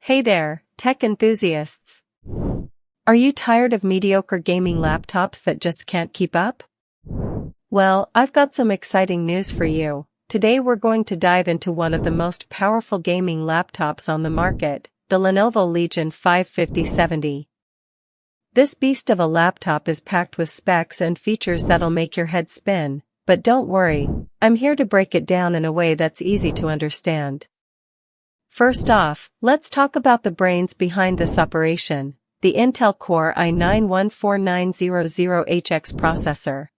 Hey there, tech enthusiasts! Are you tired of mediocre gaming laptops that just can't keep up? Well, I've got some exciting news for you. Today we're going to dive into one of the most powerful gaming laptops on the market, the Lenovo Legion 55070. This beast of a laptop is packed with specs and features that'll make your head spin, but don't worry, I'm here to break it down in a way that's easy to understand. First off, let's talk about the brains behind this operation, the Intel Core i9-14900HX processor.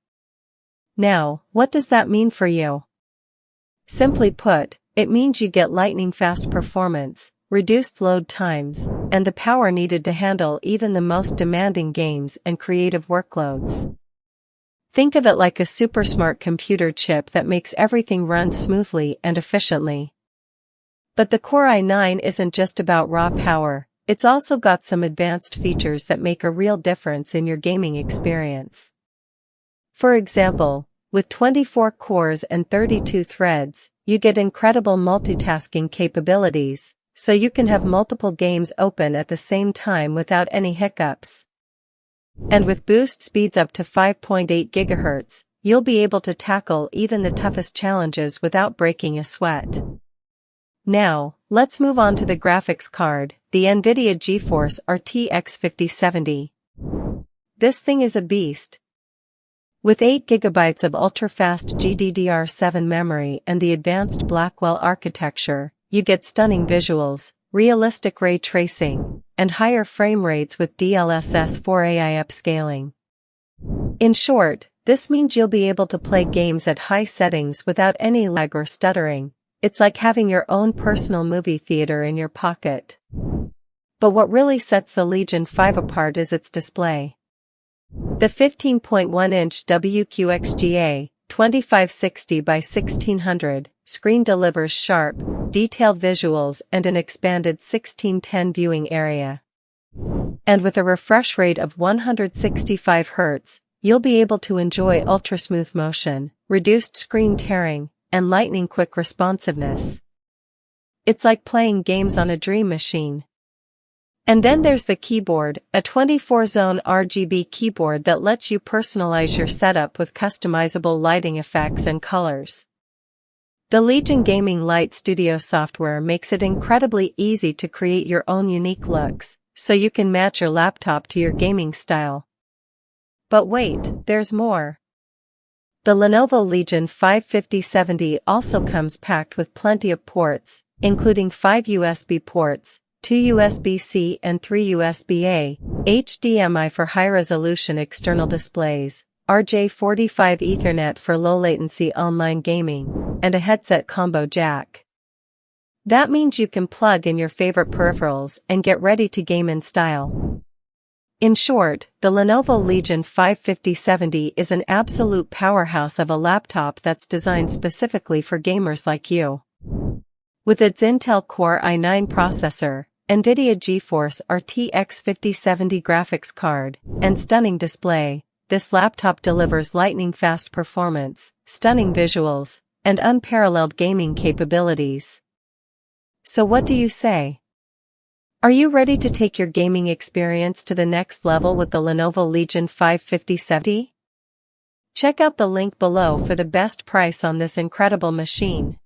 Now, what does that mean for you? Simply put, it means you get lightning-fast performance, reduced load times, and the power needed to handle even the most demanding games and creative workloads. Think of it like a super smart computer chip that makes everything run smoothly and efficiently. But the Core i9 isn't just about raw power, it's also got some advanced features that make a real difference in your gaming experience. For example, with 24 cores and 32 threads, you get incredible multitasking capabilities, so you can have multiple games open at the same time without any hiccups. And with boost speeds up to 5.8 GHz, you'll be able to tackle even the toughest challenges without breaking a sweat. Now, let's move on to the graphics card, the NVIDIA GeForce RTX 5070. This thing is a beast. With 8 GB of ultra-fast GDDR7 memory and the advanced Blackwell architecture, you get stunning visuals, realistic ray tracing, and higher frame rates with DLSS 4AI upscaling. In short, this means you'll be able to play games at high settings without any lag or stuttering. It's like having your own personal movie theater in your pocket. But what really sets the Legion 5 apart is its display. The 15.1-inch QHD 2560 by 1600 screen delivers sharp, detailed visuals and an expanded 16:10 viewing area. And with a refresh rate of 165 Hz, you'll be able to enjoy ultra-smooth motion, reduced screen tearing, and lightning-quick responsiveness. It's like playing games on a dream machine. And then there's the keyboard, a 24-zone RGB keyboard that lets you personalize your setup with customizable lighting effects and colors. The Legion Gaming Light Studio software makes it incredibly easy to create your own unique looks, so you can match your laptop to your gaming style. But wait, there's more. The Lenovo Legion 55070 also comes packed with plenty of ports, including 5 USB ports, 2 USB-C and 3 USB-A, HDMI for high-resolution external displays, RJ45 Ethernet for low-latency online gaming, and a headset combo jack. That means you can plug in your favorite peripherals and get ready to game in style. In short, the Lenovo Legion 55070 is an absolute powerhouse of a laptop that's designed specifically for gamers like you. With its Intel Core i9 processor, NVIDIA GeForce RTX 5070 graphics card, and stunning display, this laptop delivers lightning-fast performance, stunning visuals, and unparalleled gaming capabilities. So what do you say? Are you ready to take your gaming experience to the next level with the Lenovo Legion 55070? Check out the link below for the best price on this incredible machine.